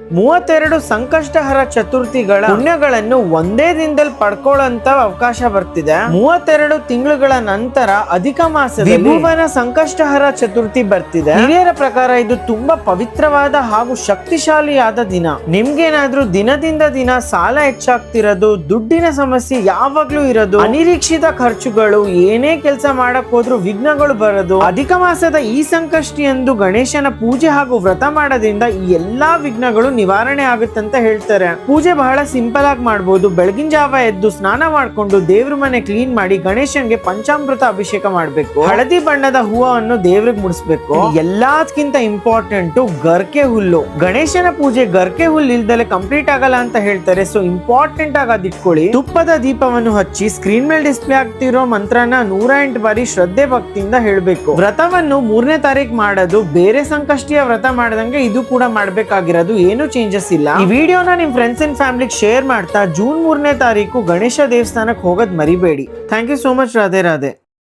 32 ಸಂಕಷ್ಟಹರ ಚತುರ್ಥಿಗಳ ಪುಣ್ಯಗಳನ್ನು ಒಂದೇ ದಿನದಲ್ಲಿ ಪಡ್ಕೊಳ್ಳೋಂತ ಅವಕಾಶ ಬರ್ತಿದೆ. 32 ತಿಂಗಳುಗಳ ನಂತರ ಅಧಿಕ ಮಾಸದಲ್ಲಿ ವಿಭುವನ ಸಂಕಷ್ಟಹರ ಚತುರ್ಥಿ ಬರ್ತಿದೆ. ಹಿರಿಯರ ಪ್ರಕಾರ ಇದು ತುಂಬಾ ಪವಿತ್ರವಾದ ಹಾಗೂ ಶಕ್ತಿಶಾಲಿಯಾದ ದಿನ. ನಿಮ್ಗೇನಾದ್ರೂ ದಿನದಿಂದ ದಿನ ಸಾಲ ಹೆಚ್ಚಾಗ್ತಿರೋದು, ದುಡ್ಡಿನ ಸಮಸ್ಯೆ ಯಾವಾಗ್ಲೂ ಇರೋದು, ಅನಿರೀಕ್ಷಿತ ಖರ್ಚುಗಳು, ಏನೇ ಕೆಲಸ ಮಾಡಕ್ ಹೋದ್ರೂ ವಿಘ್ನಗಳು ಬರೋದು, ಅಧಿಕ ಮಾಸದ ಈ ಸಂಕಷ್ಟಿಯಂದು ಗಣೇಶನ ಪೂಜೆ ಹಾಗೂ ವ್ರತ ಮಾಡೋದ್ರಿಂದ ಈ ಎಲ್ಲಾ ವಿಘ್ನಗಳು ನಿವಾರಣೆ ಆಗುತ್ತಂತ ಹೇಳ್ತಾರೆ. ಪೂಜೆ ಬಹಳ ಸಿಂಪಲ್ ಆಗಿ ಮಾಡಬಹುದು. ಬೆಳಗಿನ ಜಾವ ಎದ್ದು ಸ್ನಾನ ಮಾಡ್ಕೊಂಡು ದೇವ್ರ ಮನೆ ಕ್ಲೀನ್ ಮಾಡಿ ಗಣೇಶನ್ಗೆ ಪಂಚಾಮೃತ ಅಭಿಷೇಕ ಮಾಡ್ಬೇಕು. ಹಳದಿ ಬಣ್ಣದ ಹೂವನ್ನು ದೇವ್ರಿಗೆ ಮುಡಿಸ್ಬೇಕು. ಎಲ್ಲದಕ್ಕಿಂತ ಇಂಪಾರ್ಟೆಂಟ್ ಗರ್ಕೆ ಹುಲ್ಲು. ಗಣೇಶನ ಪೂಜೆ ಗರ್ಕೆ ಹುಲ್ಲು ಇಲ್ದಲೆ ಕಂಪ್ಲೀಟ್ ಆಗಲ್ಲ ಅಂತ ಹೇಳ್ತಾರೆ. ಸೊ ಇಂಪಾರ್ಟೆಂಟ್ ಆಗಿ ಅದಿಟ್ಕೊಳ್ಳಿ. ತುಪ್ಪದ ದೀಪವನ್ನು ಹಚ್ಚಿ ಸ್ಕ್ರೀನ್ ಮೇಲೆ ಡಿಸ್ಪ್ಲೇ ಆಗ್ತಿರೋ ಮಂತ್ರನ 108 ಬಾರಿ ಶ್ರದ್ಧೆ ಭಕ್ತಿಯಿಂದ ಹೇಳ್ಬೇಕು. ವ್ರತವನ್ನು 3ನೇ ತಾರೀಕು ಮಾಡೋದು ಬೇರೆ ಸಂಕಷ್ಟಿಯ ವ್ರತ ಮಾಡದಂಗೆ ಇದು ಕೂಡ ಮಾಡ್ಬೇಕಾಗಿರೋದು. ಏನು ಚೇಂಜಸ್ ಇಲ್ಲ. ಈ ವಿಡಿಯೋನ ನಿಮ್ ಫ್ರೆಂಡ್ಸ್ ಅಂಡ್ ಫ್ಯಾಮಿಲಿ ಶೇರ್ ಮಾಡ್ತಾ ಜೂನ್ 3ನೇ ತಾರೀಕು ಗಣೇಶ ದೇವಸ್ಥಾನಕ್ಕೆ ಹೋಗೋದ್ ಮರಿಬೇಡಿ. Thank you so much. Radhe Radhe.